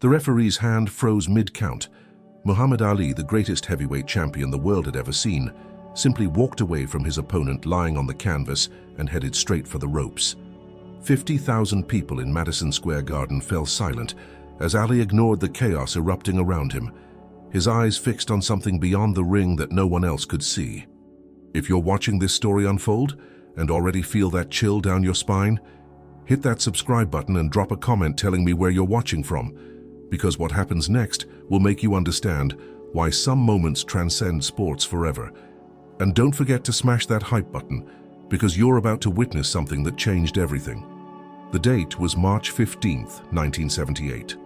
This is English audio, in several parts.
The referee's hand froze mid-count. Muhammad Ali, the greatest heavyweight champion the world had ever seen, simply walked away from his opponent lying on the canvas and headed straight for the ropes. 50,000 people in Madison Square Garden fell silent as Ali ignored the chaos erupting around him, his eyes fixed on something beyond the ring that no one else could see. If you're watching this story unfold and already feel that chill down your spine, hit that subscribe button and drop a comment telling me where you're watching from, because what happens next will make you understand why some moments transcend sports forever. And don't forget to smash that hype button, because you're about to witness something that changed everything. The date was March 15th, 1978.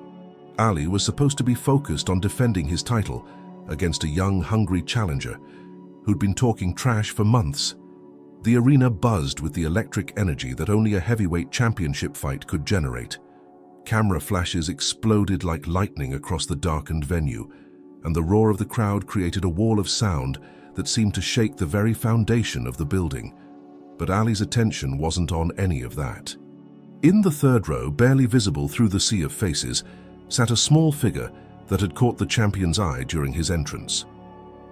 Ali was supposed to be focused on defending his title against a young, hungry challenger who'd been talking trash for months. The arena buzzed with the electric energy that only a heavyweight championship fight could generate. Camera flashes exploded like lightning across the darkened venue, and the roar of the crowd created a wall of sound that seemed to shake the very foundation of the building. But Ali's attention wasn't on any of that. In the third row, barely visible through the sea of faces, sat a small figure that had caught the champion's eye during his entrance.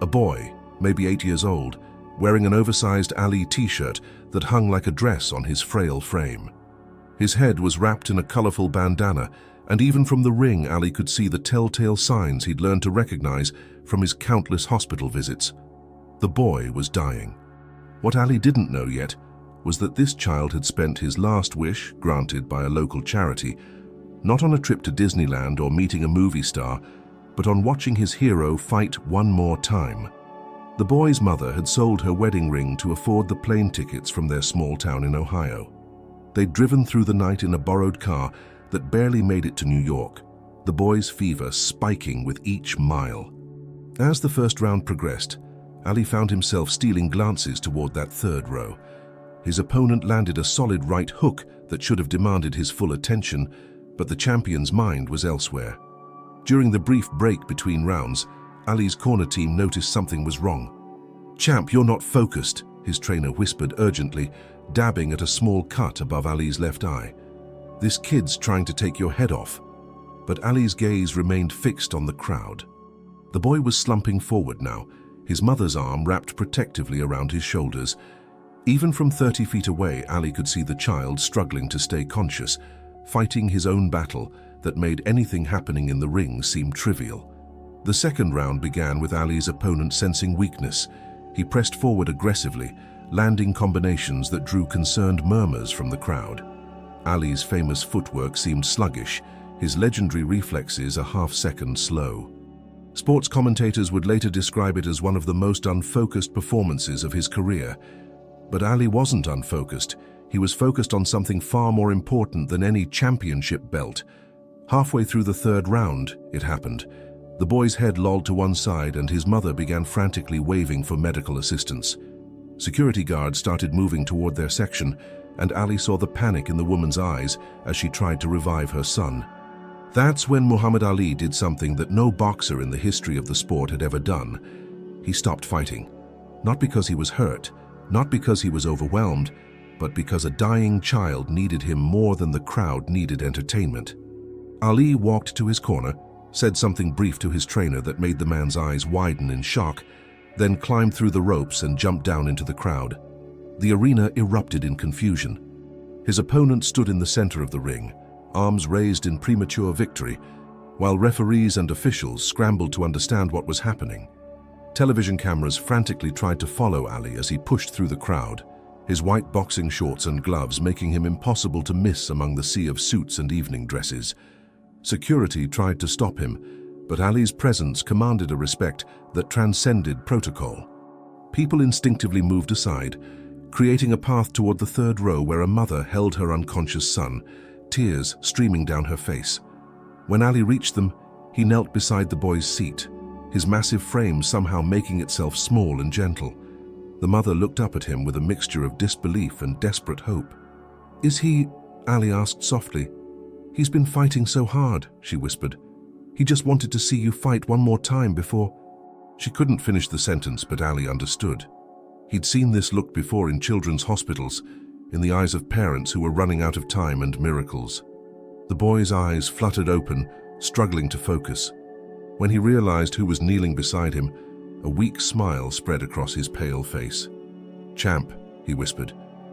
A boy, maybe 8 years old, wearing an oversized Ali t-shirt that hung like a dress on his frail frame. His head was wrapped in a colorful bandana, and even from the ring Ali could see the telltale signs he'd learned to recognize from his countless hospital visits. The boy was dying. What Ali didn't know yet was that this child had spent his last wish, granted by a local charity, not on a trip to Disneyland or meeting a movie star, but on watching his hero fight one more time. The boy's mother had sold her wedding ring to afford the plane tickets from their small town in Ohio. They'd driven through the night in a borrowed car that barely made it to New York, the boy's fever spiking with each mile. As the first round progressed, Ali found himself stealing glances toward that third row. His opponent landed a solid right hook that should have demanded his full attention, but the champion's mind was elsewhere. During the brief break between rounds, Ali's corner team noticed something was wrong. "Champ, you're not focused," his trainer whispered urgently, dabbing at a small cut above Ali's left eye. "This kid's trying to take your head off." But Ali's gaze remained fixed on the crowd. The boy was slumping forward now, his mother's arm wrapped protectively around his shoulders. Even from 30 feet away, Ali could see the child struggling to stay conscious, fighting his own battle that made anything happening in the ring seem trivial. The second round began with Ali's opponent sensing weakness. He pressed forward aggressively, landing combinations that drew concerned murmurs from the crowd. Ali's famous footwork seemed sluggish, his legendary reflexes a half-second slow. Sports commentators would later describe it as one of the most unfocused performances of his career. But Ali wasn't unfocused. He was focused on something far more important than any championship belt. Halfway through the third round, it happened. The boy's head lolled to one side and his mother began frantically waving for medical assistance. Security guards started moving toward their section, and Ali saw the panic in the woman's eyes as she tried to revive her son. That's when Muhammad Ali did something that no boxer in the history of the sport had ever done. He stopped fighting. Not because he was hurt, not because he was overwhelmed, but because a dying child needed him more than the crowd needed entertainment. Ali walked to his corner, said something brief to his trainer that made the man's eyes widen in shock, then climbed through the ropes and jumped down into the crowd. The arena erupted in confusion. His opponent stood in the center of the ring, arms raised in premature victory, while referees and officials scrambled to understand what was happening. Television cameras frantically tried to follow Ali as he pushed through the crowd, his white boxing shorts and gloves making him impossible to miss among the sea of suits and evening dresses. Security tried to stop him, but Ali's presence commanded a respect that transcended protocol. People instinctively moved aside, creating a path toward the third row where a mother held her unconscious son, tears streaming down her face. When Ali reached them, he knelt beside the boy's seat, his massive frame somehow making itself small and gentle. The mother looked up at him with a mixture of disbelief and desperate hope. "Is he?" Ali asked softly. "He's been fighting so hard," she whispered. "He just wanted to see you fight one more time before—" She couldn't finish the sentence, but Ali understood. He'd seen this look before in children's hospitals, in the eyes of parents who were running out of time and miracles. The boy's eyes fluttered open, struggling to focus. When he realized who was kneeling beside him, a weak smile spread across his pale face. "Champ," he whispered,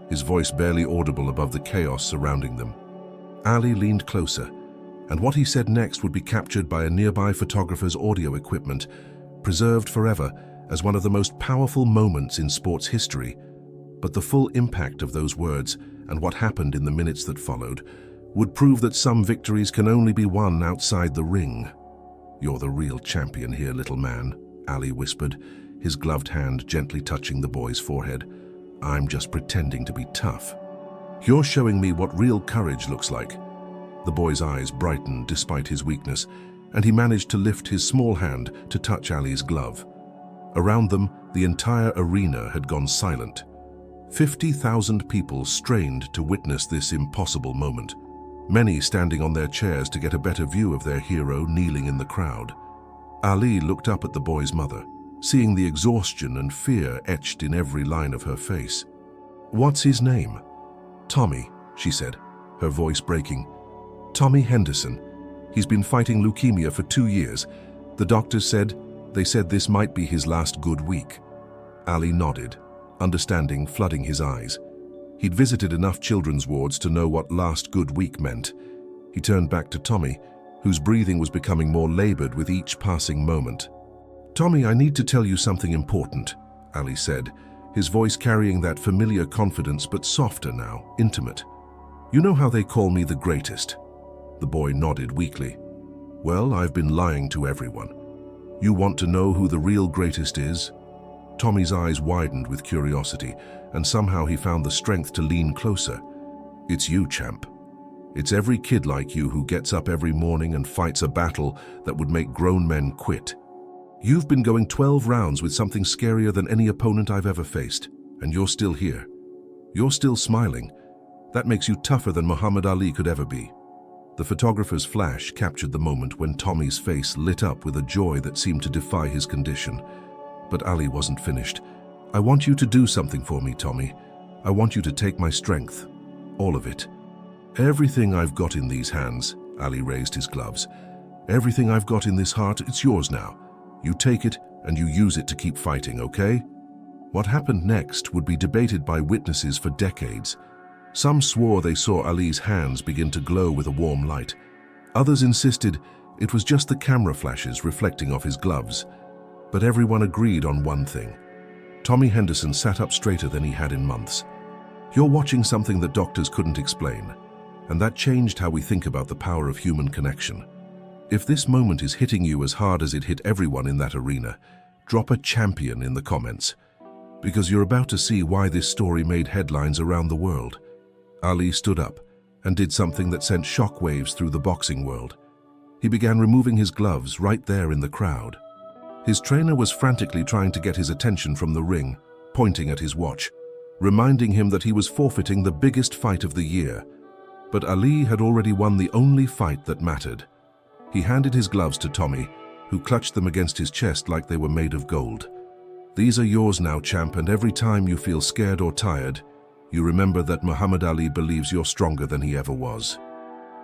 his voice barely audible above the chaos surrounding them. Ali leaned closer, and what he said next would be captured by a nearby photographer's audio equipment, preserved forever as one of the most powerful moments in sports history. But the full impact of those words and what happened in the minutes that followed would prove that some victories can only be won outside the ring. "You're the real champion here, little man," Ali whispered, his gloved hand gently touching the boy's forehead. "I'm just pretending to be tough. You're showing me what real courage looks like." The boy's eyes brightened despite his weakness, and he managed to lift his small hand to touch Ali's glove. Around them, the entire arena had gone silent. 50,000 people strained to witness this impossible moment, many standing on their chairs to get a better view of their hero kneeling in the crowd. Ali looked up at the boy's mother, seeing the exhaustion and fear etched in every line of her face. "What's his name?" "Tommy," she said, her voice breaking. "Tommy Henderson. He's been fighting leukemia for 2 years. The doctors said this might be his last good week." Ali nodded, understanding flooding his eyes. He'd visited enough children's wards to know what last good week meant. He turned back to Tommy, whose breathing was becoming more labored with each passing moment. "Tommy, I need to tell you something important," Ali said, his voice carrying that familiar confidence but softer now, intimate. "You know how they call me the greatest?" The boy nodded weakly. "Well, I've been lying to everyone. You want to know who the real greatest is?" Tommy's eyes widened with curiosity, and somehow he found the strength to lean closer. "It's you, champ. It's every kid like you who gets up every morning and fights a battle that would make grown men quit. You've been going 12 rounds with something scarier than any opponent I've ever faced, and you're still here. You're still smiling. That makes you tougher than Muhammad Ali could ever be." The photographer's flash captured the moment when Tommy's face lit up with a joy that seemed to defy his condition. But Ali wasn't finished. "I want you to do something for me, Tommy. I want you to take my strength. All of it. Everything I've got in these hands," Ali raised his gloves. "Everything I've got in this heart, it's yours now. You take it and you use it to keep fighting, okay?" What happened next would be debated by witnesses for decades. Some swore they saw Ali's hands begin to glow with a warm light. Others insisted it was just the camera flashes reflecting off his gloves. But everyone agreed on one thing. Tommy Henderson sat up straighter than he had in months. "You're watching something that doctors couldn't explain, and that changed how we think about the power of human connection. If this moment is hitting you as hard as it hit everyone in that arena, drop a champion in the comments, because you're about to see why this story made headlines around the world." Ali stood up and did something that sent shockwaves through the boxing world. He began removing his gloves right there in the crowd. His trainer was frantically trying to get his attention from the ring, pointing at his watch, reminding him that he was forfeiting the biggest fight of the year. But Ali had already won the only fight that mattered. He handed his gloves to Tommy, who clutched them against his chest like they were made of gold. "These are yours now, champ, and every time you feel scared or tired, you remember that Muhammad Ali believes you're stronger than he ever was."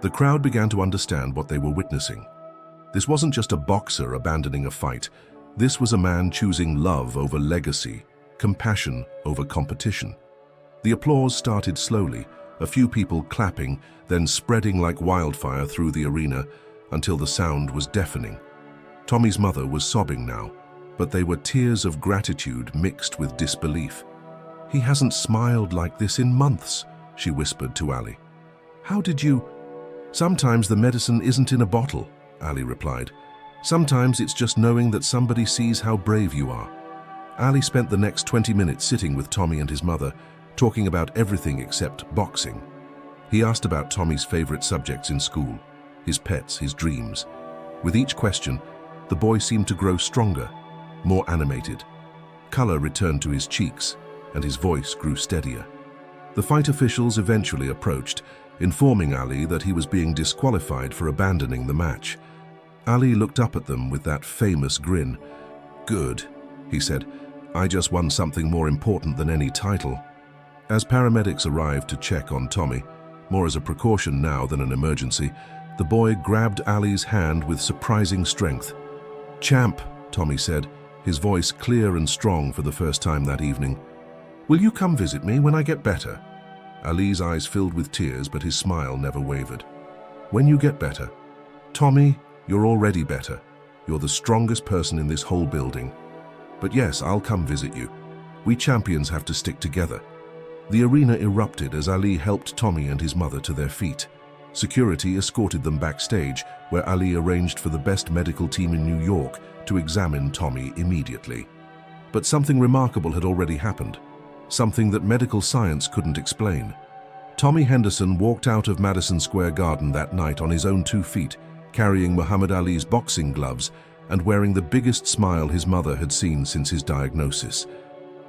The crowd began to understand what they were witnessing. This wasn't just a boxer abandoning a fight. This was a man choosing love over legacy, compassion over competition. The applause started slowly, a few people clapping, then spreading like wildfire through the arena until the sound was deafening. Tommy's mother was sobbing now, but they were tears of gratitude mixed with disbelief. "He hasn't smiled like this in months," she whispered to Ali. "How did you—" "Sometimes the medicine isn't in a bottle," Ali replied. "Sometimes it's just knowing that somebody sees how brave you are." Ali spent the next 20 minutes sitting with Tommy and his mother, talking about everything except boxing. He asked about Tommy's favorite subjects in school, his pets, his dreams. With each question, the boy seemed to grow stronger, more animated. Color returned to his cheeks, and his voice grew steadier. The fight officials eventually approached, informing Ali that he was being disqualified for abandoning the match. Ali looked up at them with that famous grin. "Good," he said. "I just won something more important than any title." As paramedics arrived to check on Tommy, more as a precaution now than an emergency, The boy grabbed Ali's hand with surprising strength. "Champ," Tommy said, his voice clear and strong for the first time that evening. "Will you come visit me when I get better?" Ali's eyes filled with tears, but his smile never wavered. "When you get better?" "Tommy, you're already better. You're the strongest person in this whole building. But yes, I'll come visit you. We champions have to stick together." The arena erupted as Ali helped Tommy and his mother to their feet. Security escorted them backstage, where Ali arranged for the best medical team in New York to examine Tommy immediately. But something remarkable had already happened, something that medical science couldn't explain. Tommy Henderson walked out of Madison Square Garden that night on his own 2 feet, carrying Muhammad Ali's boxing gloves and wearing the biggest smile his mother had seen since his diagnosis.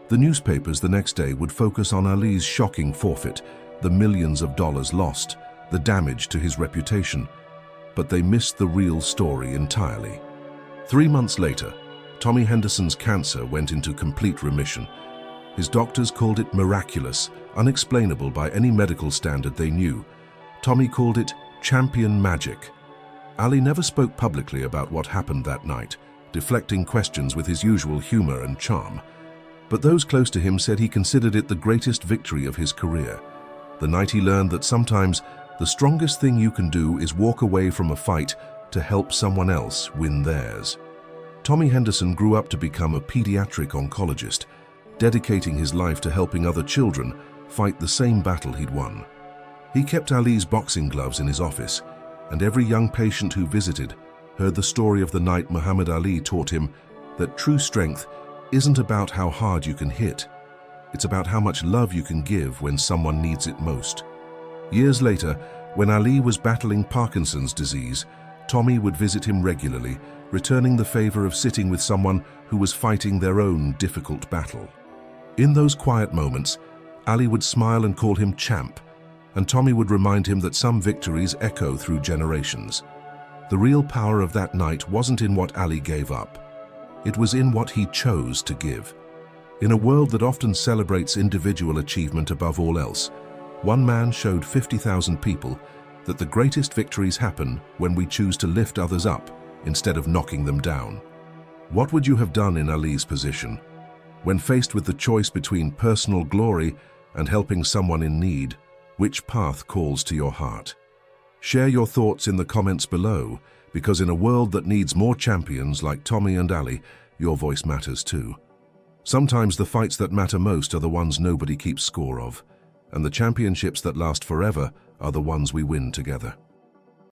The newspapers the next day would focus on Ali's shocking forfeit, the millions of dollars lost, the damage to his reputation. But they missed the real story entirely. 3 months later, Tommy Henderson's cancer went into complete remission. His doctors called it miraculous, unexplainable by any medical standard they knew. Tommy called it champion magic. Ali never spoke publicly about what happened that night, deflecting questions with his usual humor and charm. But those close to him said he considered it the greatest victory of his career. The night he learned that sometimes the strongest thing you can do is walk away from a fight to help someone else win theirs. Tommy Henderson grew up to become a pediatric oncologist, dedicating his life to helping other children fight the same battle he'd won. He kept Ali's boxing gloves in his office, and every young patient who visited heard the story of the night Muhammad Ali taught him that true strength isn't about how hard you can hit. It's about how much love you can give when someone needs it most. Years later, when Ali was battling Parkinson's disease, Tommy would visit him regularly, returning the favor of sitting with someone who was fighting their own difficult battle. In those quiet moments, Ali would smile and call him champ, and Tommy would remind him that some victories echo through generations. The real power of that night wasn't in what Ali gave up. It was in what he chose to give. In a world that often celebrates individual achievement above all else, one man showed 50,000 people that the greatest victories happen when we choose to lift others up instead of knocking them down. What would you have done in Ali's position? When faced with the choice between personal glory and helping someone in need, which path calls to your heart? Share your thoughts in the comments below, because in a world that needs more champions like Tommy and Ali, your voice matters too. Sometimes the fights that matter most are the ones nobody keeps score of, and the championships that last forever are the ones we win together.